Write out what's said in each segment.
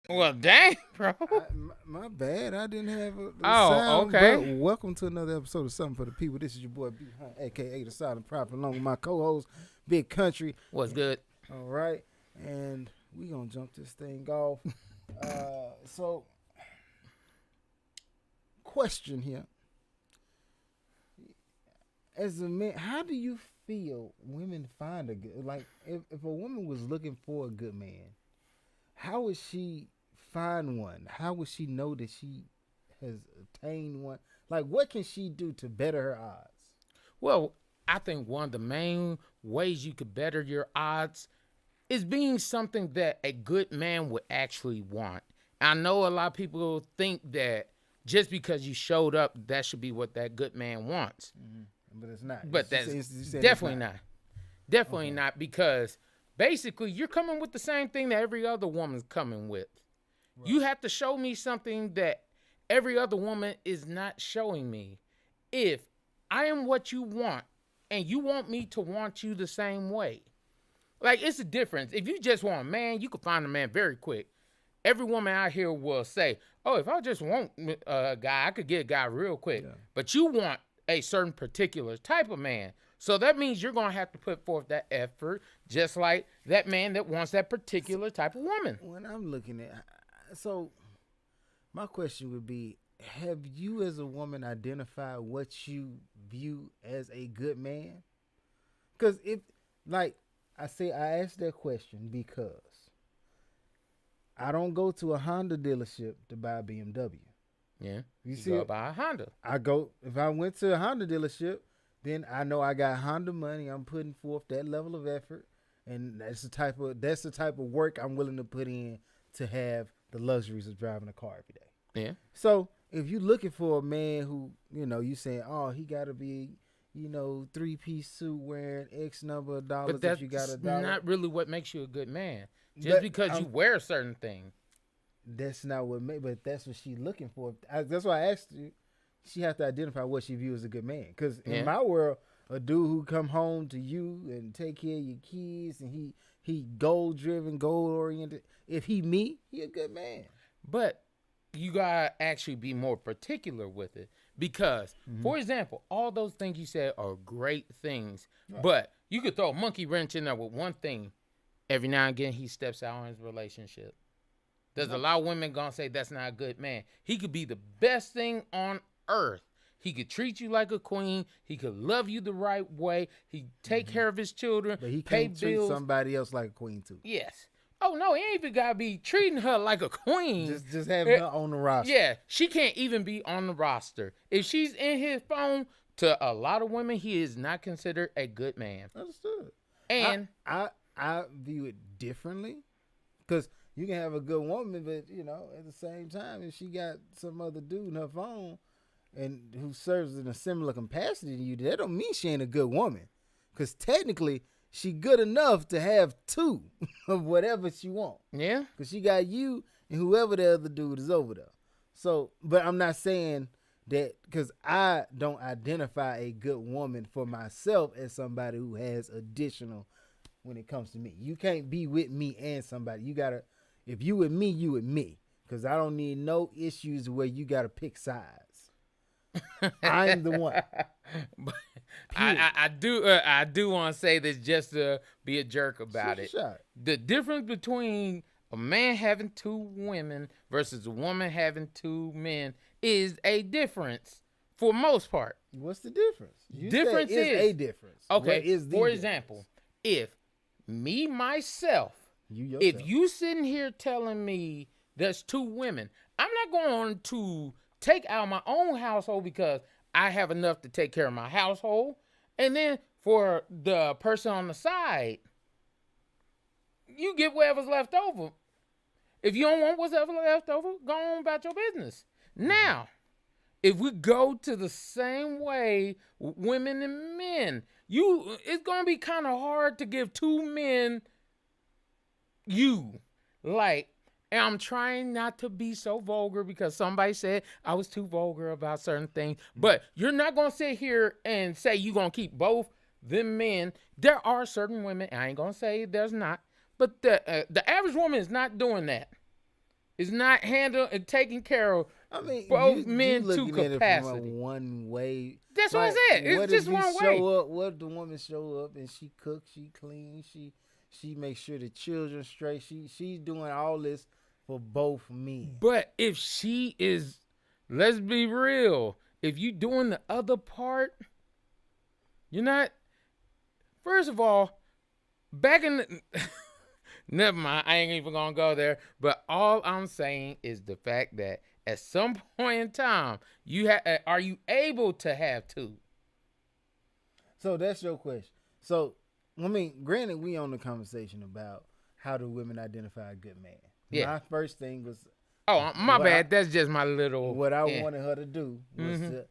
Well, dang, bro. My bad. I didn't have the Oh, sound. But okay. welcome to another episode of Something for the People. This is your boy B Hunt, aka the Silent Prophet, along with my co-host Big Country. What's good? All right, and we gonna jump this thing off. So, question here: as a man, how do you feel women find a good? Like, if a woman was looking for a good man, how would she find one? How would she know that she has attained one? Like, what can she do to better her odds? Well, I think one of the main ways you could better your odds is being something that a good man would actually want. I know a lot of people think that just because you showed up, that should be what that good man wants. But it's not. But that's definitely not. Definitely not, because basically you're coming with the same thing that every other woman's coming with. Right. You have to show me something that every other woman is not showing me. If I am what you want and you want me to want you the same way. Like, it's a difference. If you just want a man, you can find a man very quick. Every woman out here will say, oh, if I just want a guy, I could get a guy real quick. Yeah. But you want a certain particular type of man. So that means you're going to have to put forth that effort, just like that man that wants that particular type of woman. When I'm looking at, so my question would be, have you as a woman identified what you view as a good man? Because if, like I say, I asked that question because I don't go to a Honda dealership to buy a BMW. Yeah, you see, go buy a Honda. If I went to a Honda dealership, then I know I got Honda money. I'm putting forth that level of effort, and that's the type of work I'm willing to put in to have the luxuries of driving a car every day. Yeah. So if you're looking for a man who, you saying, oh, he got to be, 3-piece suit wearing X number of dollars. But that's not really what makes you a good man. Just because you wear a certain thing. That's not what but that's what she's looking for. That's why I asked you. She has to identify what she views as a good man. Because in my world, a dude who come home to you and take care of your kids and he goal driven, goal oriented. If he he a good man. But you gotta actually be more particular with it. Because, for example, all those things you said are great things. Right. But you could throw a monkey wrench in there with one thing. Every now and again, he steps out on his relationship. There's a lot of women gonna say that's not a good man. He could be the best thing on earth. He could treat you like a queen. He could love you the right way. He take care of his children. But he pay can't bills. Treat somebody else like a queen too. Yes. Oh no, he ain't even gotta be treating her like a queen. Just having her on the roster. Yeah, she can't even be on the roster. If she's in his phone, to a lot of women, he is not considered a good man. Understood. And I view it differently, because you can have a good woman, but at the same time, if she got some other dude in her phone and who serves in a similar capacity to you, that don't mean she ain't a good woman. Because technically, she good enough to have two of whatever she want. Yeah. Because she got you and whoever the other dude is over there. So, but I'm not saying that, because I don't identify a good woman for myself as somebody who has additional when it comes to me. You can't be with me and somebody. You gotta, if you with me, you with me. Because I don't need no issues where you gotta pick sides. I'm the one. I do want to say this just to be a jerk about it. Shot. The difference between a man having two women versus a woman having two men is a difference for most part. What's the difference? Difference is a difference. Okay, for example, if me, myself, if you sitting here telling me there's two women, I'm not going to take out my own household because I have enough to take care of my household. And then for the person on the side, you get whatever's left over. If you don't want what's ever left over, go on about your business. Now, if we go to the same way with women and men, it's going to be kind of hard to give two men like, and I'm trying not to be so vulgar because somebody said I was too vulgar about certain things, but you're not going to sit here and say you're going to keep both them men. There are certain women, I ain't going to say there's not, but the average woman is not doing that. is not handling and taking care of I mean, both you men to looking at it from a capacity. one way. That's what I said. It's What just if he one show way. up? What if the woman show up and she cooks, she cleans, she makes sure the children straight. She's doing all this for both men. But if she is, let's be real, if you doing the other part, you're not. First of all, back in the, never mind, I ain't even gonna go there. But all I'm saying is the fact that at some point in time, are you able to have two? So that's your question. So, I mean, granted, we on the conversation about how do women identify a good man. Yeah. My first thing was, Oh, my bad. That's just my little. what I wanted her to do was to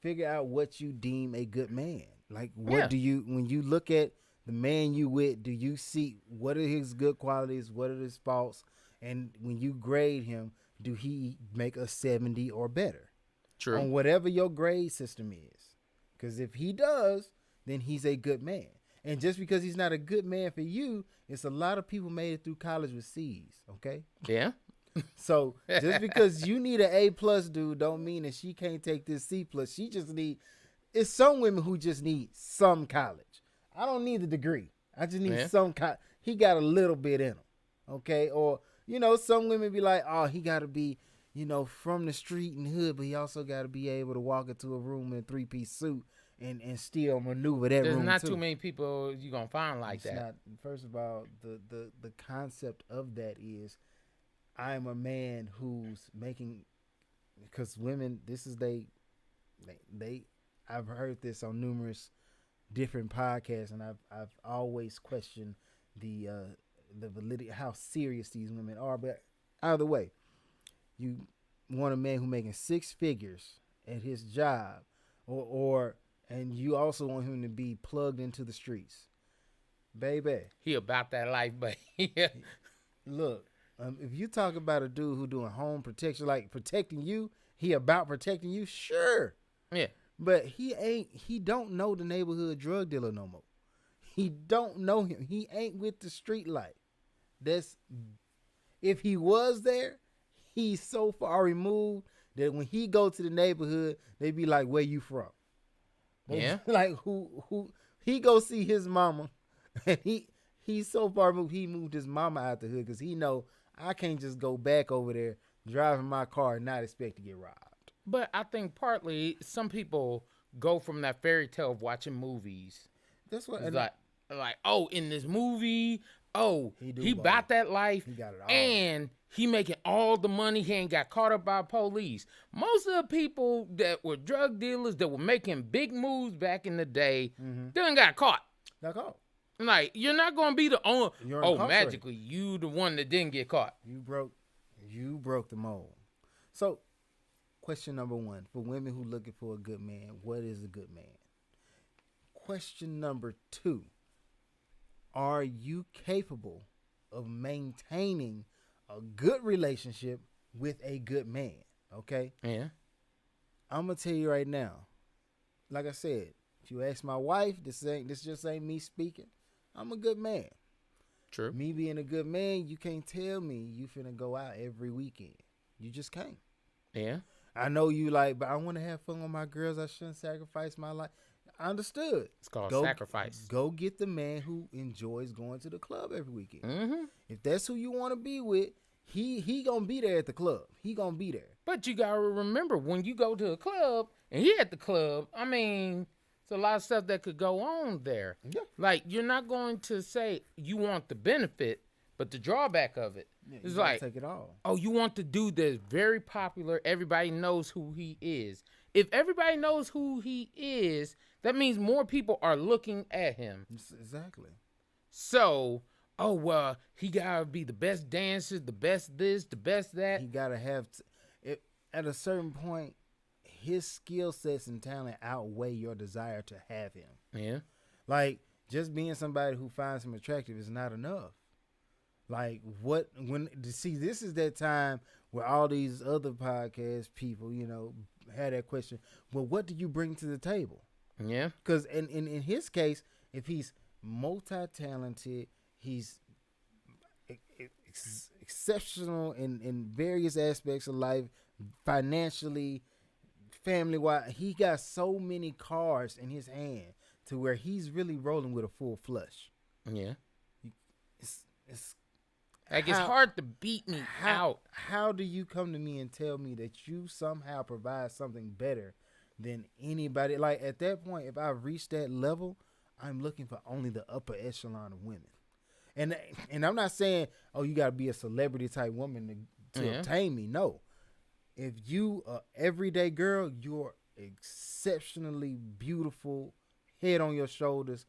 figure out what you deem a good man. Like, what do you, when you look at the man you with, do you see what are his good qualities, what are his faults, and when you grade him, do he make a 70 or better? True. On whatever your grade system is. Because if he does, then he's a good man. And just because he's not a good man for you, it's a lot of people made it through college with C's, okay? Yeah. So just because you need an A+ dude don't mean that she can't take this C+. She just need, it's some women who just need some college. I don't need the degree. I just need some he got a little bit in him, okay? Or, you know, some women be like, oh, he got to be, you know, from the street and hood, but he also got to be able to walk into a room in a 3-piece suit and still maneuver that room. There's not too. too many people you're going to find like It's that. not, first of all, the concept of that is I'm a man who's making, because women, this is they I've heard this on numerous different podcasts, and I've always questioned the validity, how serious these women are. But either way, you want a man who making 6 figures at his job, or and you also want him to be plugged into the streets, baby. He about that life, but Look, if you talk about a dude who doing home protection, like protecting you, he about protecting you, sure. Yeah. But he don't know the neighborhood drug dealer no more. He don't know him. He ain't with the street life. If he was there, he's so far removed that when he go to the neighborhood, they be like, where you from? Yeah. Like who he go see his mama, and he's so far removed, he moved his mama out the hood because he know I can't just go back over there driving my car and not expect to get robbed. But I think partly some people go from that fairy tale of watching movies. That's what, it's like, oh, in this movie, oh, he about that life, he got it all, and he making all the money. He ain't got caught up by police. Most of the people that were drug dealers that were making big moves back in the day, done got caught. Got caught. Like, you're not gonna be the only. Oh, magically, rate. you the one that didn't get caught. You broke the mold. So, question number 1 for women who looking for a good man: what is a good man? Question number 2: are you capable of maintaining a good relationship with a good man? Okay. Yeah. I'm gonna tell you right now. Like I said, if you ask my wife, this just ain't me speaking. I'm a good man. True. Me being a good man, you can't tell me you finna go out every weekend. You just can't. Yeah. I know you like, but I want to have fun with my girls. I shouldn't sacrifice my life. I understood. It's called sacrifice. Go get the man who enjoys going to the club every weekend. Mm-hmm. If that's who you want to be with, he gonna be there at the club. He gonna be there. But you gotta remember, when you go to a club and he at the club, I mean, it's a lot of stuff that could go on there. Yeah. Like, you're not going to say you want the benefit, but the drawback of it is like, take it all. Oh, you want the dude that's very popular. Everybody knows who he is. If everybody knows who he is, that means more people are looking at him. Exactly. So, oh, well, he gotta be the best dancer, the best this, the best that. He gotta have at a certain point, his skill sets and talent outweigh your desire to have him. Yeah. Like, just being somebody who finds him attractive is not enough. Like, see, this is that time where all these other podcast people, you know, had that question. Well, what do you bring to the table? Yeah. Because in his case, if he's multi-talented, he's exceptional in various aspects of life, financially, family wise. He got so many cards in his hand to where he's really rolling with a full flush. Yeah. It's like it's hard to beat me out. How do you come to me and tell me that you somehow provide something better than anybody? Like at that point, if I reach that level, I'm looking for only the upper echelon of women. And I'm not saying, oh, you got to be a celebrity type woman to obtain me. No. If you are everyday girl, you're exceptionally beautiful, head on your shoulders.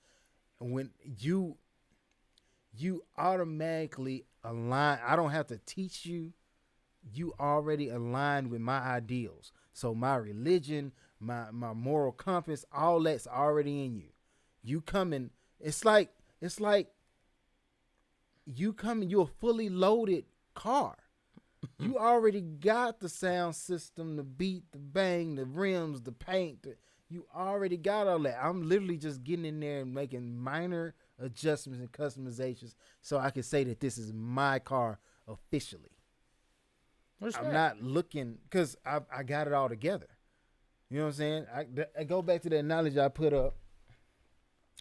When you automatically align, I don't have to teach you. You already align with my ideals. So my religion, my moral compass, all that's already in you. You coming, it's like you coming, you're a fully loaded car. You already got the sound system, the beat, the bang, the rims, the paint. You already got all that. I'm literally just getting in there and making minor adjustments and customizations so I can say that this is my car officially. I'm not looking, because I got it all together. You know what I'm saying? I go back to the analogy I put up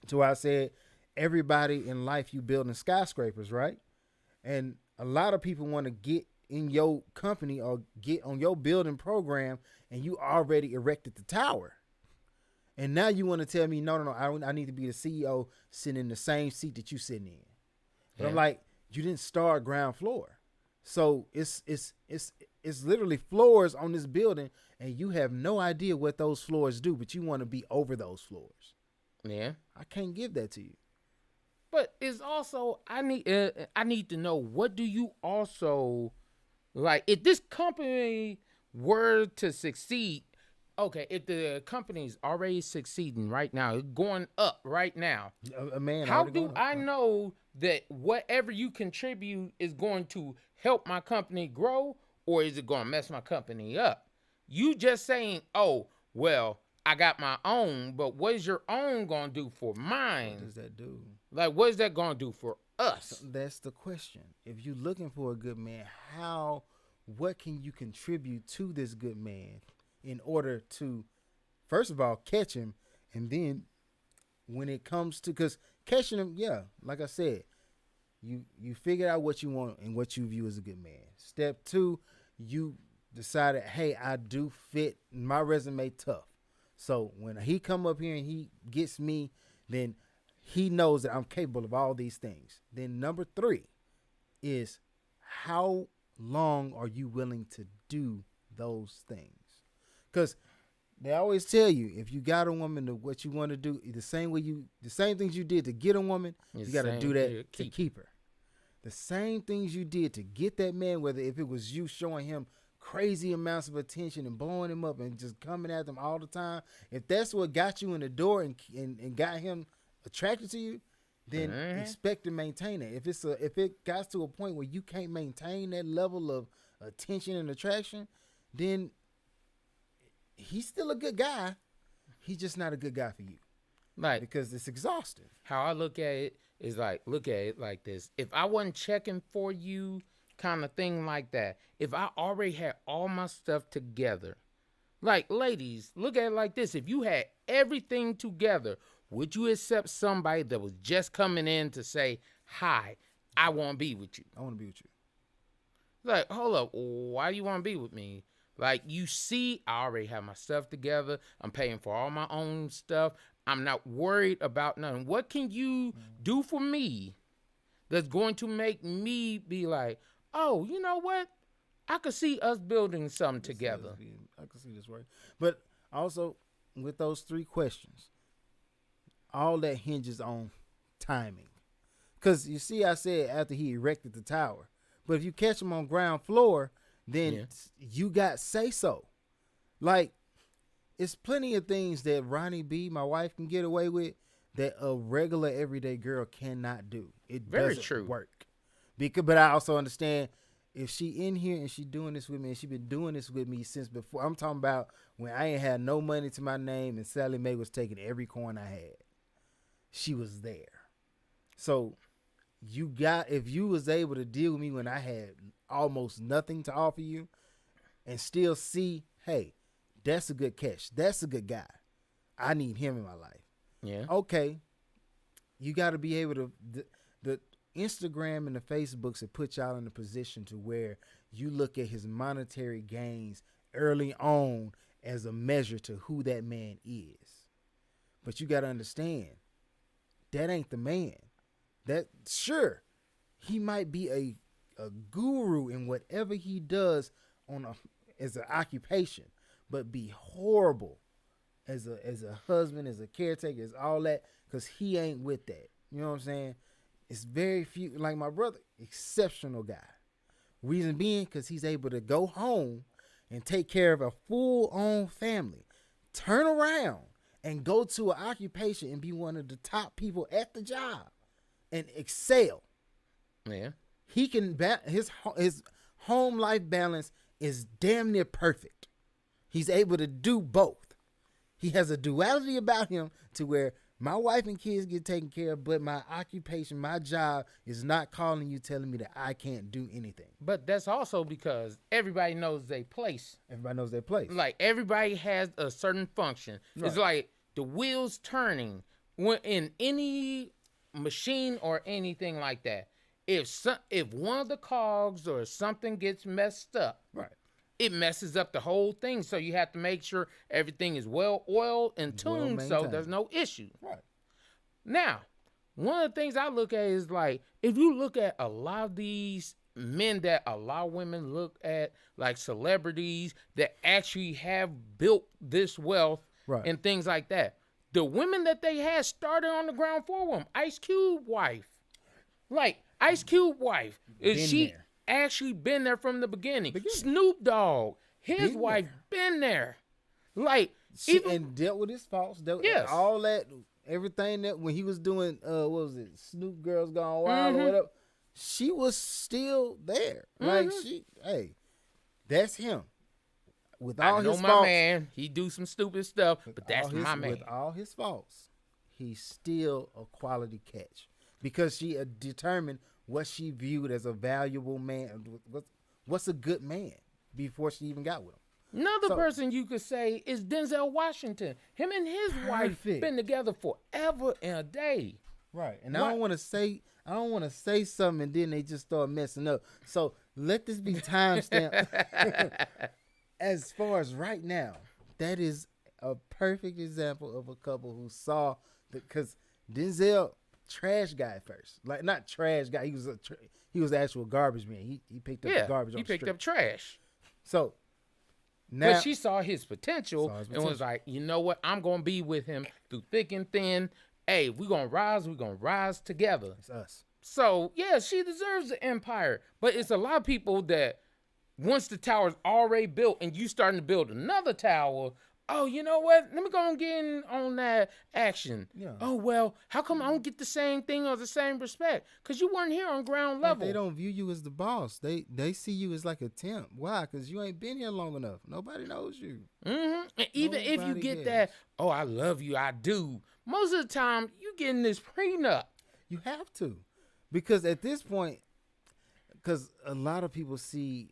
to where I said, everybody in life, you building skyscrapers, right? And a lot of people want to get in your company or get on your building program, and you already erected the tower. And now you want to tell me, no, I need to be the CEO sitting in the same seat that you sitting in. But I'm like, you didn't start ground floor. So it's literally floors on this building, and you have no idea what those floors do, but you want to be over those floors. Yeah. I can't give that to you. But it's also, I need to know, what do you also, like, if this company were to succeed, okay, if the company's already succeeding right now, it's going up right now, how do I know that whatever you contribute is going to help my company grow, or is it going to mess my company up? You just saying, oh, well, I got my own, but what is your own going to do for mine? What does that do? Like, what is that going to do for us? So that's the question. If you're looking for a good man, what can you contribute to this good man in order to, first of all, catch him, and then when it comes to, because catching him, like I said, you figured out what you want and what you view as a good man. Step 2, you decided, hey, I do fit, my resume tough. So when he come up here and he gets me, then he knows that I'm capable of all these things. Then number 3 is, how long are you willing to do those things? Because they always tell you, if you got a woman, to what you want to do, the same things you did to get a woman, you got to do that to keep her. The same things you did to get that man, whether if it was you showing him crazy amounts of attention and blowing him up and just coming at them all the time, if that's what got you in the door and got him attracted to you, then expect to maintain it. If it got to a point where you can't maintain that level of attention and attraction, then he's still a good guy. He's just not a good guy for you. Like, because it's exhausting. How I look at it is look at it like this. If I wasn't checking for you, kind of thing like that, if I already had all my stuff together, like, ladies, look at it like this. If you had everything together, would you accept somebody that was just coming in to say, hi, I want to be with you? I want to be with you. Like, hold up, why do you want to be with me? Like, you see, I already have my stuff together. I'm paying for all my own stuff. I'm not worried about nothing. What can you do for me that's going to make me be like, oh, you know what? I could see us building something together. I could see this work. But also, with those 3 questions, all that hinges on timing. Because you see, I said after he erected the tower. But if you catch him on ground floor, then you got say so. Like, it's plenty of things that Ronnie B, my wife, can get away with that a regular everyday girl cannot do. It doesn't work. But I also understand, if she in here and she doing this with me, and she been doing this with me since before, I'm talking about when I ain't had no money to my name and Sally Mae was taking every coin I had. She was there. So if you was able to deal with me when I had almost nothing to offer you, and still see, hey, that's a good catch. That's a good guy. I need him in my life. Yeah. Okay. You got to be able to, the Instagram and the Facebooks have put y'all in a position to where you look at his monetary gains early on as a measure to who that man is. But you got to understand, that ain't the man. That, sure, he might be a guru in whatever he does as an occupation, but be horrible as a husband, as a caretaker, as all that, because he ain't with that. You know what I'm saying? It's very few, like my brother, exceptional guy. Reason being, because he's able to go home and take care of a full-on family, turn around and go to an occupation and be one of the top people at the job and excel. Yeah. He can, his home life balance is damn near perfect. He's able to do both. He has a duality about him to where my wife and kids get taken care of, but my occupation, my job is not calling you telling me that I can't do anything. But that's also because everybody knows their place. Everybody knows their place. Like, everybody has a certain function. Right. It's like the wheels turning when in any machine or anything like that. If one of the cogs or something gets messed up, right, it messes up the whole thing. So you have to make sure everything is well oiled and tuned, so there's no issue. Right. Now, one of the things I look at is like, if you look at a lot of these men that a lot of women look at, like celebrities that actually have built this wealth, right, and things like that. The women that they had started on the ground floor with them. Ice Cube wife. Like, Ice Cube wife, is she there. Actually been there from the beginning. Snoop Dogg, his wife, been there. Like, and dealt with his faults. Yes. All that, everything that when he was doing, what was it, Snoop Girls Gone Wild or whatever, she was still there. Like, hey, that's him. With all his faults. I know my man, he do some stupid stuff, but that's my man. With all his faults, he's still a quality catch. Because she determined what she viewed as a valuable man. What's a good man before she even got with him. Another person you could say is Denzel Washington. Him and his wife been together forever and a day. Right. And I don't want to say something and then they just start messing up. So let this be timestamped. As far as right now, that is a perfect example of a couple who saw because Denzel, trash guy first, like not trash guy. He was the actual garbage man. He picked up the garbage. He picked up trash. So now, but she saw his potential and was like, you know what? I'm gonna be with him through thick and thin. Hey, we're gonna rise together. It's us. So yeah, she deserves the empire. But it's a lot of people that once the tower's already built and you starting to build another tower. Oh, you know what? Let me go and get in on that action. Yeah. Oh, well, how come I don't get the same thing or the same respect? Because you weren't here on ground level. They don't view you as the boss. They see you as like a temp. Why? Because you ain't been here long enough. Nobody knows you. Mm-hmm. And even if you get that, oh, I love you, I do. Most of the time, you getting this prenup. You have to. Because at this point, because a lot of people see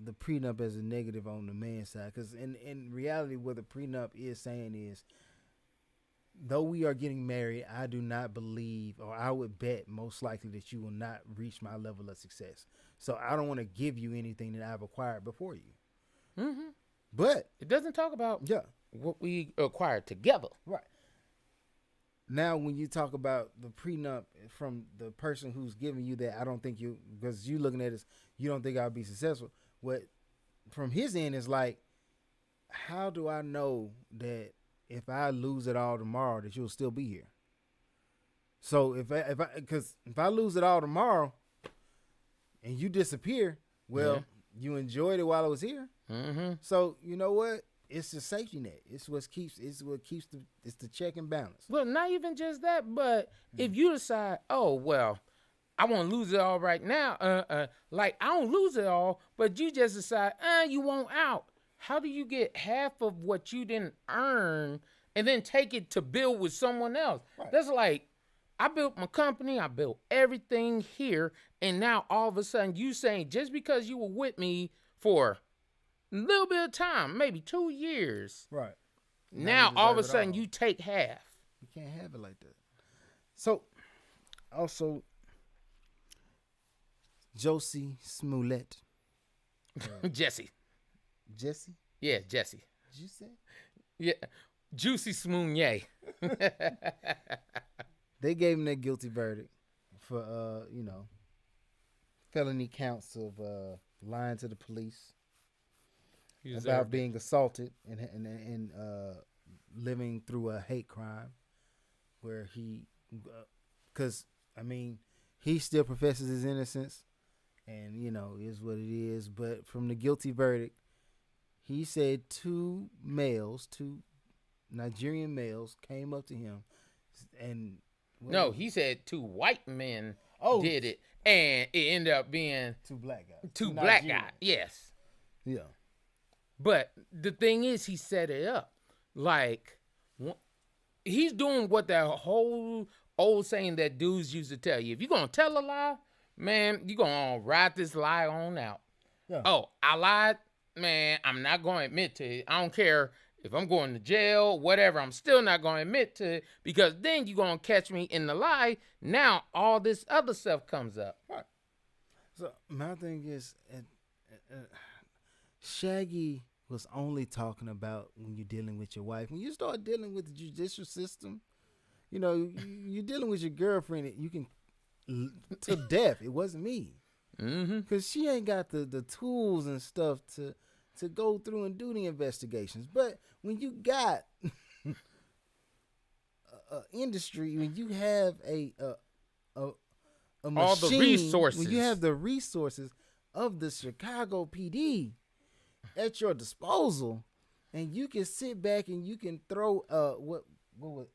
the prenup as a negative on the man's side, because in reality what the prenup is saying is, though we are getting married, I do not believe, or I would bet most likely that you will not reach my level of success, so I don't want to give you anything that I've acquired before you. Mm-hmm. But it doesn't talk about what we acquired together. Right. Now when you talk about the prenup from the person who's giving you that, I don't think you, because you looking at it, you don't think I'll be successful. What from his end is like, how do I know that if I lose it all tomorrow that you'll still be here? So if I lose it all tomorrow and you disappear, well, you enjoyed it while I was here. Mm-hmm. So you know what? It's the safety net. It's the check and balance. Well, not even just that, but if you decide, oh well, I want to lose it all right now. Like I don't lose it all, but you just decide, you want out. How do you get half of what you didn't earn and then take it to build with someone else? Right. That's like, I built my company. I built everything here. And now all of a sudden you saying just because you were with me for a little bit of time, maybe 2 years. Right. Now all of a sudden you take half. You can't have it like that. So, also, Jussie Smollett. Jesse. Jesse? Yeah, Jesse. Did you say? Yeah. Jussie Smollett. They gave him that guilty verdict for, felony counts of lying to the police about being assaulted and living through a hate crime where because, he still professes his innocence and, is what it is. But from the guilty verdict, he said two Nigerian males came up to him and... No, he said 2 white men did it, and it ended up being two black guys. 2 black guys, yes. Yeah. But the thing is, he set it up. Like, he's doing what that whole old saying that dudes used to tell you. If you're going to tell a lie, man, you're going to ride this lie on out. Yeah. Oh, I lied? Man, I'm not going to admit to it. I don't care if I'm going to jail, whatever, I'm still not going to admit to it because then you're going to catch me in the lie. Now all this other stuff comes up. Right. So my thing is, Shaggy was only talking about when you're dealing with your wife. When you start dealing with the judicial system, you're dealing with your girlfriend. You can to death. It wasn't me, because she ain't got the tools and stuff to go through and do the investigations. But when you got a industry, when you have a machine, all the resources, when you have the resources of the Chicago PD at your disposal, and you can sit back and you can throw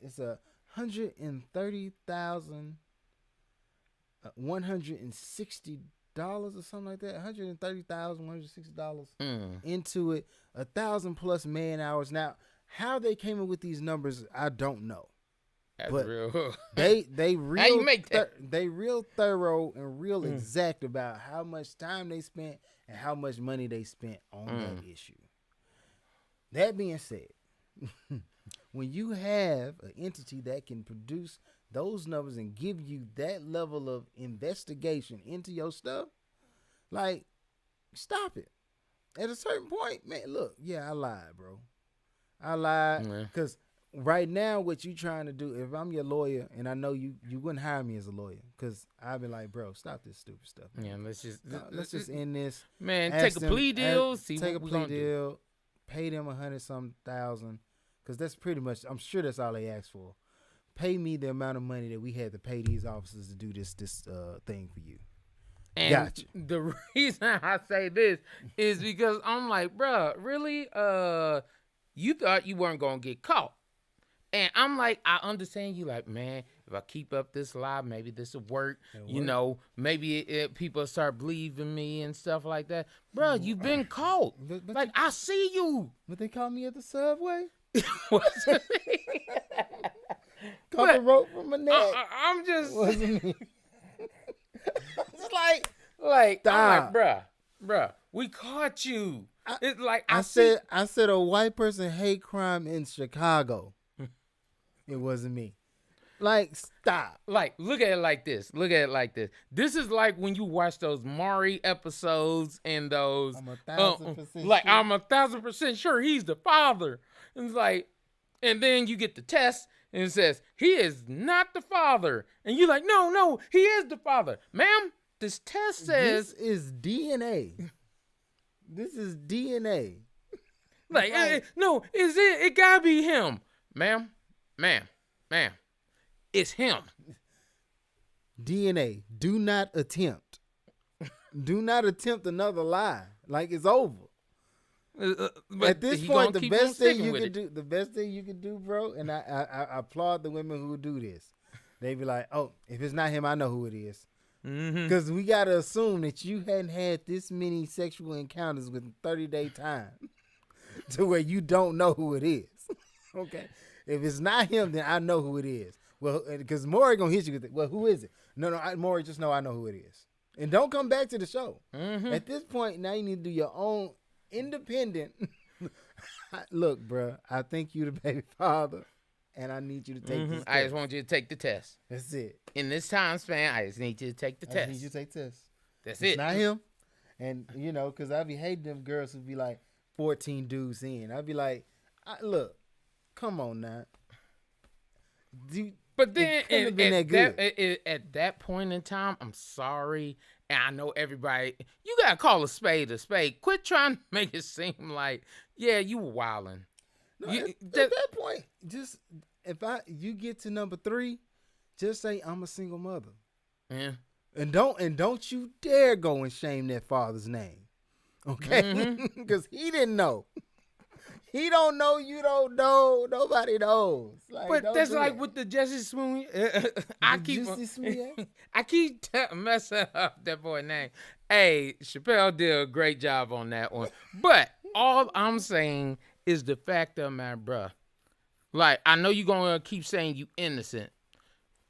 it's $130,160 or something like that, $130,160 into it, 1,000+ man hours. Now, how they came up with these numbers, I don't know. That's but real. they real how you make that? They real thorough and real exact about how much time they spent and how much money they spent on that issue. That being said, when you have an entity that can produce those numbers and give you that level of investigation into your stuff, like, stop it. At a certain point, man, look, yeah, I lied, bro. I lied because right now what you trying to do, if I'm your lawyer, and I know you wouldn't hire me as a lawyer, because I'd be like, bro, stop this stupid stuff. Man. Yeah, let's just end this. Man, take a plea deal. Take a plea deal. Pay them $100,000, because that's pretty much, I'm sure that's all they asked for. Pay me the amount of money that we had to pay these officers to do this thing for you. And gotcha. The reason I say this is because I'm like, bruh, really? You thought you weren't going to get caught. And I'm like, I understand you like, man, if I keep up this lie, maybe this will work. Maybe people start believing me and stuff like that. Bruh, you've been caught. But like, I see you. But they caught me at the subway? Caught the rope from my neck. I'm just... Wasn't me. It's like I'm like, bruh, we caught you. It's like I said a white person hate crime in Chicago. It wasn't me. Like, stop. Like, look at it like this. This is like when you watch those Maury episodes and those. I'm 1,000% like, sure. I'm 1,000% sure he's the father. And it's like, and then you get the test and it says he is not the father, and you're like, no, he is the father, ma'am. This test says this is DNA. This is DNA. Like, no, is it? It gotta be him, ma'am. It's him. DNA. Do not attempt. Do not attempt another lie. Like, it's over. At this point, the best thing you can do, bro, and I applaud the women who do this. They be like, oh, if it's not him, I know who it is. Because we got to assume that you hadn't had this many sexual encounters within 30-day time to where you don't know who it is. Okay? If it's not him, then I know who it is. Well, because Maury gonna hit you with it. Well, who is it? No, Maury, just know I know who it is. And don't come back to the show. Mm-hmm. At this point, now you need to do your own independent. Look, bro, I think you the baby father, and I need you to take this test. I just want you to take the test. That's it. In this time span, I just need you to take the test. I need you to take the test. That's it's it. Not him. And, because I be hating them girls who be like 14 dudes in. I be like, look, come on now. But then at that point in time, I'm sorry. And I know everybody, you got to call a spade a spade. Quit trying to make it seem like, yeah, you were wilding. No, at that point, just you get to number 3, just say I'm a single mother. Yeah. And don't you dare go and shame that father's name. Okay? Because he didn't know. He don't know, you don't know, nobody knows. But that's like with the Jussie Smollett. I keep messing up that boy's name. Hey, Chappelle did a great job on that one. But all I'm saying is the fact of my bruh. Like, I know you're going to keep saying you innocent.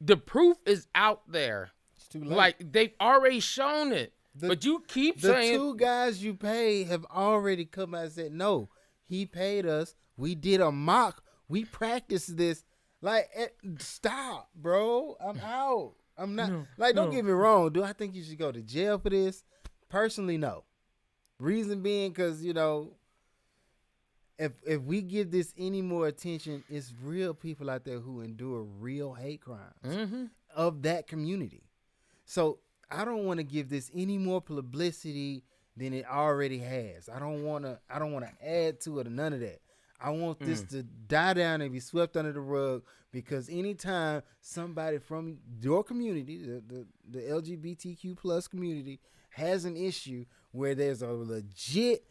The proof is out there. It's too late. Like, they've already shown it. But you keep saying. The 2 guys you paid have already come out and said, no, he paid us. We did a mock. We practiced this. Like, stop, bro. I'm out. I'm not. Don't get me wrong. Do I think you should go to jail for this? Personally, no. Reason being, because, if we give this any more attention, it's real people out there who endure real hate crimes of that community. So I don't want to give this any more publicity than it already has. I don't want to add to it or none of that. I want this to die down and be swept under the rug, because anytime somebody from your community, the LGBTQ plus community, has an issue where there's a legit,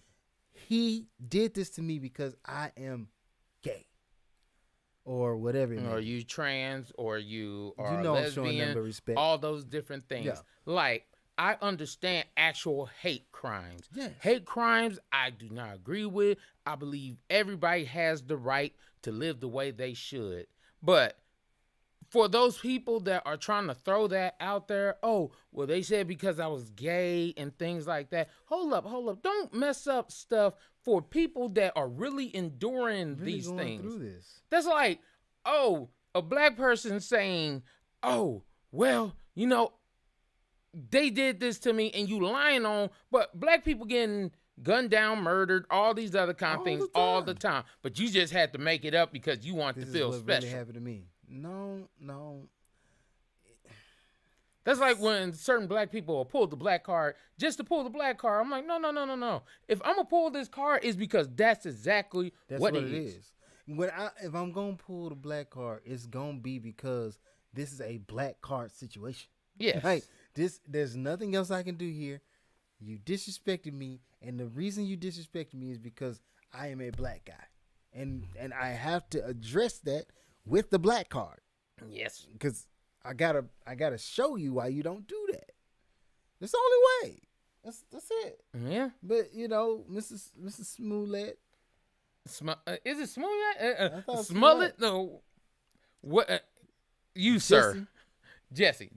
he did this to me because I am gay, or whatever. Or you trans, or you are I'm showing them the respect. All those different things. Yeah. Like, I understand actual hate crimes. Yes. Hate crimes, I do not agree with. I believe everybody has the right to live the way they should. But for those people that are trying to throw that out there, they said because I was gay and things like that. Hold up. Don't mess up stuff for people that are really enduring these things. Through this. That's like, a black person saying, they did this to me and you lying on, but black people getting gunned down, murdered, all these other kind of things all the time. But you just had to make it up because you want to feel special. This really happened to me. No. That's like when certain black people will pull the black card just to pull the black card. I'm like, no. If I'm going to pull this card, it's because that's exactly what it is. If I'm going to pull the black card, it's going to be because this is a black card situation. Yes. Like, there's nothing else I can do here. You disrespected me, and the reason you disrespected me is because I am a black guy, and I have to address that with the black card. Yes, because I gotta show you why you don't do that. That's the only way. That's it. Yeah. But Mrs. Smollett. Is it Smollett? Smollett? No. What? You, sir. Jesse.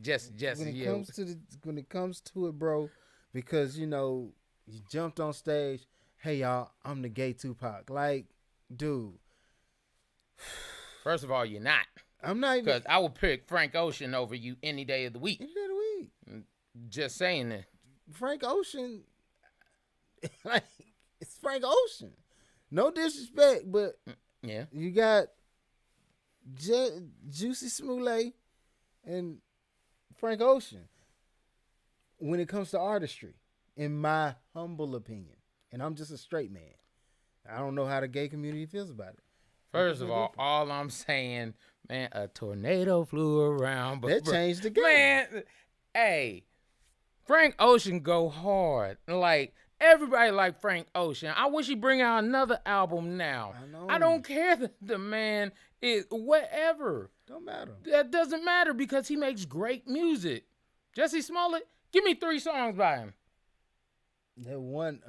When it comes to it, bro, because you jumped on stage. Hey y'all, I'm the gay Tupac. Like, dude. First of all, you're not. I'm not even. Because I would pick Frank Ocean over you any day of the week. Any day of the week. Just saying that. Frank Ocean, like, it's Frank Ocean. No disrespect, but yeah, you got Jussie Smollett and Frank Ocean when it comes to artistry, in my humble opinion. And I'm just a straight man. I don't know how the gay community feels about it. First of all I'm saying, man, a tornado flew around. But that changed the game. Man, hey, Frank Ocean go hard. Like, everybody like Frank Ocean. I wish he bring out another album now. I know. I don't care that the man is whatever. Don't matter. That doesn't matter because he makes great music. Jussie Smollett, give me 3 songs by him. That one,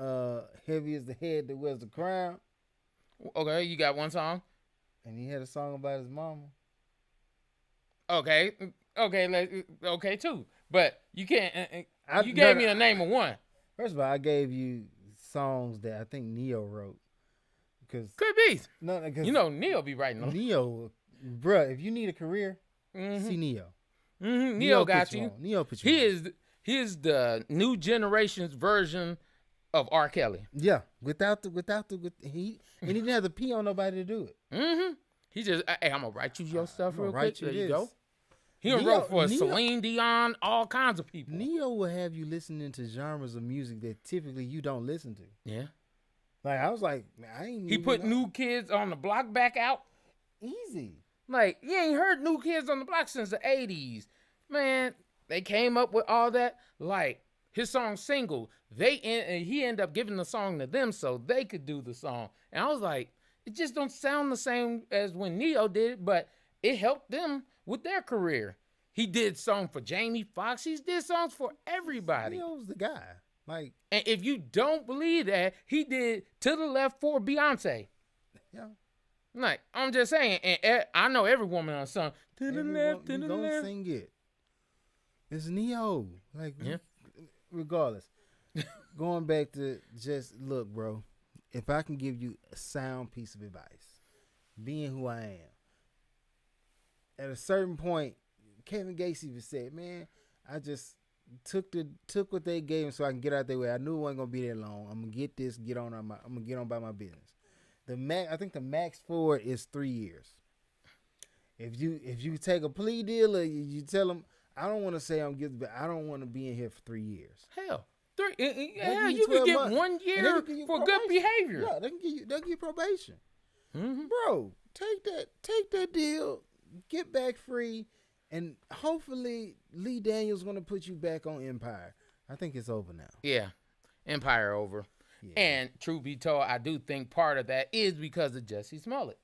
Heavy as the Head That Wears the Crown. Okay, you got one song? And he had a song about his mama. Okay, okay, too. But you can't. You no, gave me a name of one. First of all, I gave you songs that I think Neo wrote. Cause Could be. no, because Neil be writing them. Neo, bruh, if you need a career, see Neo. Neo got you. Neo put you on. He is the new generation's version of R. Kelly. Yeah, he didn't have to pee on nobody to do it. He just, hey, I'm gonna write you your stuff real quick. There you go. He Neo, wrote for Celine Dion, all kinds of people. Neo will have you listening to genres of music that typically you don't listen to. Yeah. Like I was like, I ain't. He put New Kids on the Block back out. Easy. Like you ain't heard New Kids on the Block since the '80s, man. They came up with all that. Like his song Single, he ended up giving the song to them so they could do the song. And I was like, it just don't sound the same as when Neo did it, but it helped them with their career. He did songs for Jamie Foxx. He did songs for everybody. Neo's the guy. Like, and if you don't believe that, he did To the Left for Beyonce. Yeah. Like, I'm just saying, and I know every woman on song. To the left, to the don't left. Sing it. It's Neo. Like, yeah. Regardless. Going back to just, look, bro, if I can give you a sound piece of advice, being who I am, at a certain point, Kevin Gates even said, man, I just took what they gave him so I can get out their way. I knew it wasn't gonna be that long. I'm gonna get this, I'm gonna get on by my business. I think the max for it is 3 years. If you take a plea deal or you tell them, I don't want to say I'm guilty, but I don't want to be in here for 3 years. Hell, you can get 1 year for good behavior. Yeah, they'll give you probation. Mm-hmm. Bro, take that deal, get back free, and hopefully Lee Daniels gonna put you back on Empire. I think it's over now. Yeah, Empire over. Yeah. And truth be told, I do think part of that is because of Jussie Smollett.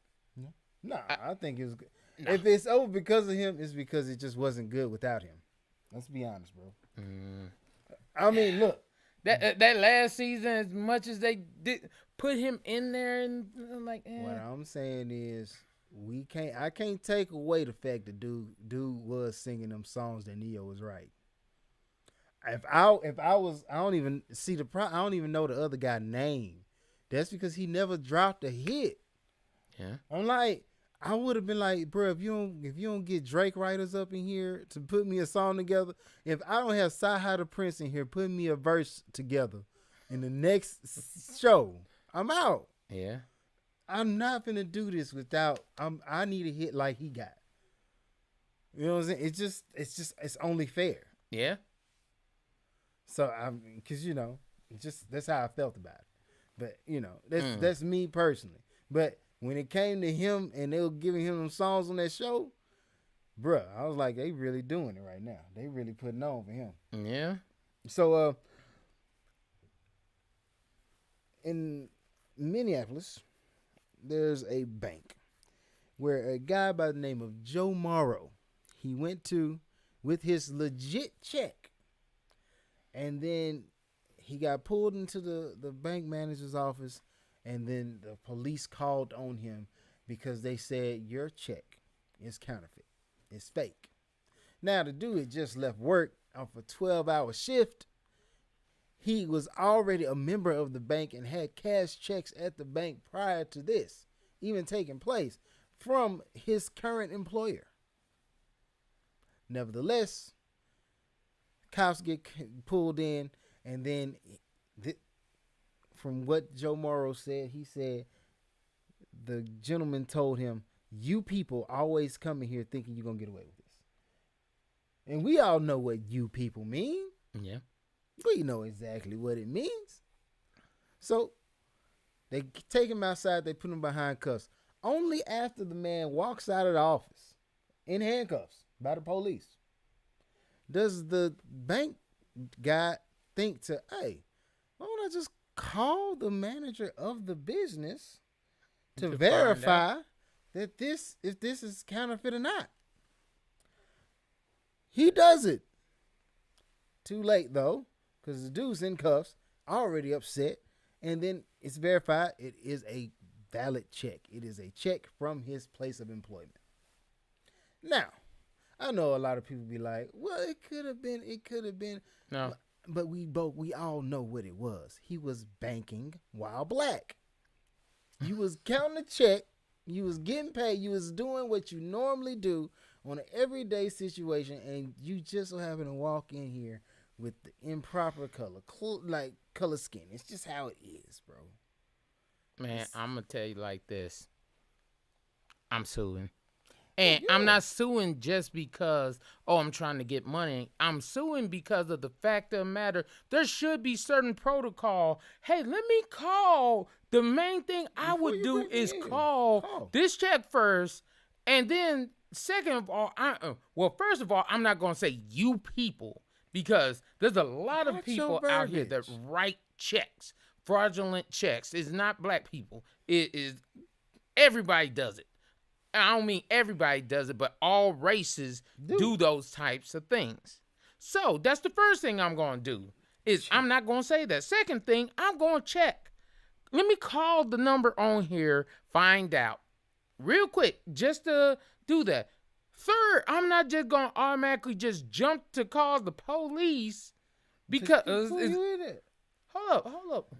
No, I think it's good. No. If it's over because of him, it's because it just wasn't good without him. Let's be honest, bro. I mean, look. That last season, as much as they did put him in there, and like, what I'm saying is, I can't take away the fact that dude was singing them songs that Neo was right. If I was, I don't even see I don't even know the other guy's name. That's because he never dropped a hit. Yeah, I'm like, I would have been like, bro, if you don't get Drake writers up in here to put me a song together, if I don't have Sci-Hi the Prince in here putting me a verse together in the next show, I'm out. Yeah, I'm not gonna do this without. I need a hit like he got. You know what I'm saying? It's only fair. Yeah. So because that's how I felt about it. But that's me personally. But when it came to him and they were giving him them songs on that show, bruh, I was like, they really doing it right now. They really putting on for him. Yeah. So in Minneapolis, there's a bank where a guy by the name of Joe Morrow, he went to with his legit check, and then he got pulled into the bank manager's office, and then the police called on him because they said your check is counterfeit. It's fake. Now the dude had just left work off a 12-hour shift. He was already a member of the bank and had cash checks at the bank prior to this even taking place from his current employer. Nevertheless, cops get pulled in, and then from what Joe Morrow said, he said the gentleman told him, you people always come in here thinking you're going to get away with this. And we all know what you people mean. Yeah. We know exactly what it means. So they take him outside. They put him behind cuffs. Only after the man walks out of the office in handcuffs by the police does the bank guy think to, hey, why don't I just call the manager of the business to verify that if this is counterfeit or not. He does it. Too late though, because the dude's in cuffs, already upset, and then it's verified it is a valid check. It is a check from his place of employment. Now, I know a lot of people be like, well, it could have been. No. But we all know what it was. He was banking while black. You was counting a check. You was getting paid. You was doing what you normally do on an everyday situation, and you just so happen to walk in here with the improper color skin. It's just how it is, bro. Man, I'm gonna tell you like this. I'm suing. And I'm not suing just because, I'm trying to get money. I'm suing because of the fact of the matter, there should be certain protocol. Hey, let me call. The main thing I would do is call this check first. And then, second of all, first of all, I'm not going to say you people, because there's a lot of people out here that write checks, fraudulent checks. It's not black people. It is, everybody does it. I don't mean everybody does it, but all races do those types of things. So that's the first thing I'm going to do is I'm not going to say that. Second thing, I'm going to check. Let me call the number on here, find out real quick just to do that. Third, I'm not just going to automatically just jump to call the police because hold up.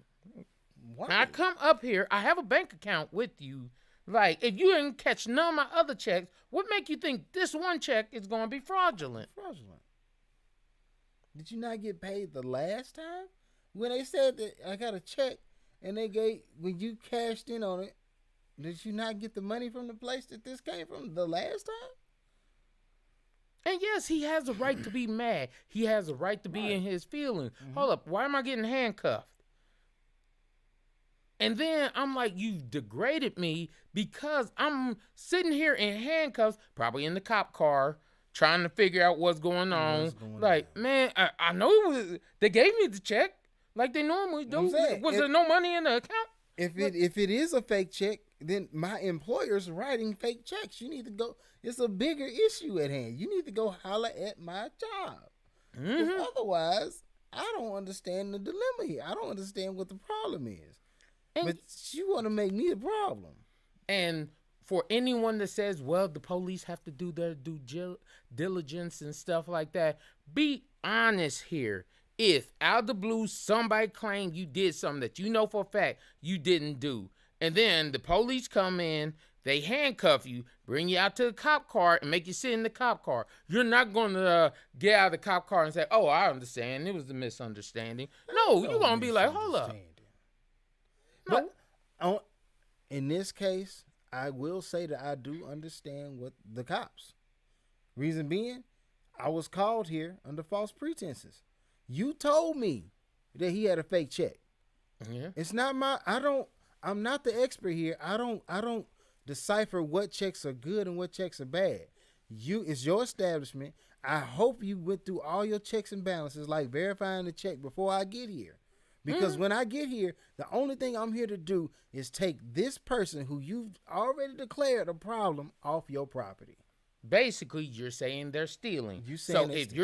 Why? I come up here, I have a bank account with you. Like, if you didn't catch none of my other checks, what make you think this one check is going to be fraudulent? Did you not get paid the last time? When they said that I got a check and when you cashed in on it, did you not get the money from the place that this came from the last time? And yes, he has a right to be mad. He has a right to be in his feelings. Mm-hmm. Hold up, why am I getting handcuffed? And then I'm like, you've degraded me because I'm sitting here in handcuffs, probably in the cop car, trying to figure out what's going on. Man, I know it was. They gave me the check like they normally do. Was there no money in the account? If it is a fake check, then my employer's writing fake checks. You need to go. It's a bigger issue at hand. You need to go holler at my job. Mm-hmm. Otherwise, I don't understand the dilemma here. I don't understand what the problem is. But you want to make me the problem. And for anyone that says, well, the police have to do their due diligence and stuff like that, be honest here. If out of the blue somebody claimed you did something that you know for a fact you didn't do, and then the police come in, they handcuff you, bring you out to the cop car, and make you sit in the cop car, you're not going to get out of the cop car and say, oh, I understand. It was a misunderstanding. No, you're going to be like, hold up. No. But in this case, I will say that I do understand what the cops. Reason being, I was called here under false pretenses. You told me that he had a fake check. Yeah. It's not I'm not the expert here. I don't decipher what checks are good and what checks are bad. It's your establishment. I hope you went through all your checks and balances, like verifying the check before I get here. Because when I get here, the only thing I'm here to do is take this person who you've already declared a problem off your property. Basically, you're saying they're stealing. You're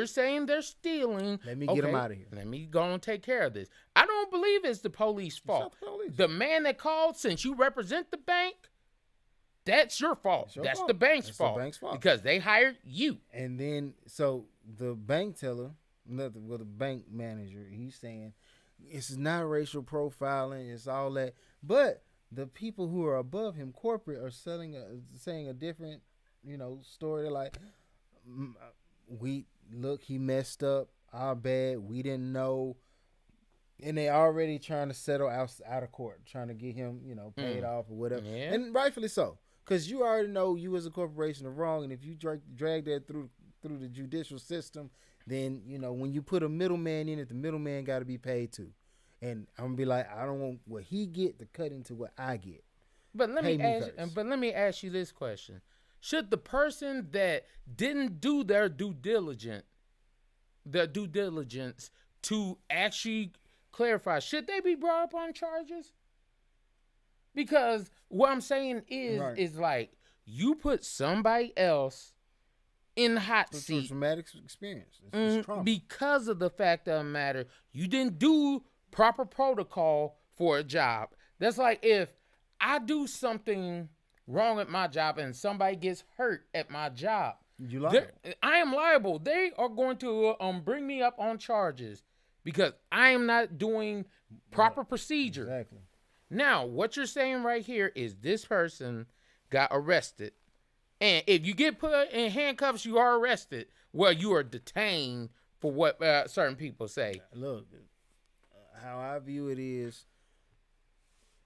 saying they're stealing, let me get them out of here. Let me go and take care of this. I don't believe it's the police fault. The man that called, since you represent the bank, that's your fault. That's the bank's fault. Because they hired you. And then, so the bank teller, the bank manager, he's saying, it's not racial profiling, it's all that. But the people who are above him, corporate, are saying a different, story. They're like, he messed up, our bad, we didn't know. And they already trying to settle out of court, trying to get him, paid off or whatever. Yeah. And rightfully so. Because you already know you as a corporation are wrong. And if you drag that through the judicial system, then, when you put a middleman in it, the middleman got to be paid too. And I'm going to be like, I don't want what he get to cut into what I get. But let me ask you this question. Should the person that didn't do their due diligence to actually clarify, should they be brought up on charges? Because what I'm saying is like, you put somebody else in the hot seat. It's a traumatic experience. It's trauma. Because of the fact of the matter, you didn't do proper protocol for a job. That's like if I do something wrong at my job and somebody gets hurt at my job. You liable. I am liable. They are going to bring me up on charges because I am not doing proper procedure. Exactly. Now, what you're saying right here is this person got arrested. And if you get put in handcuffs, you are arrested. Well, you are detained for what certain people say. Look, how I view it is,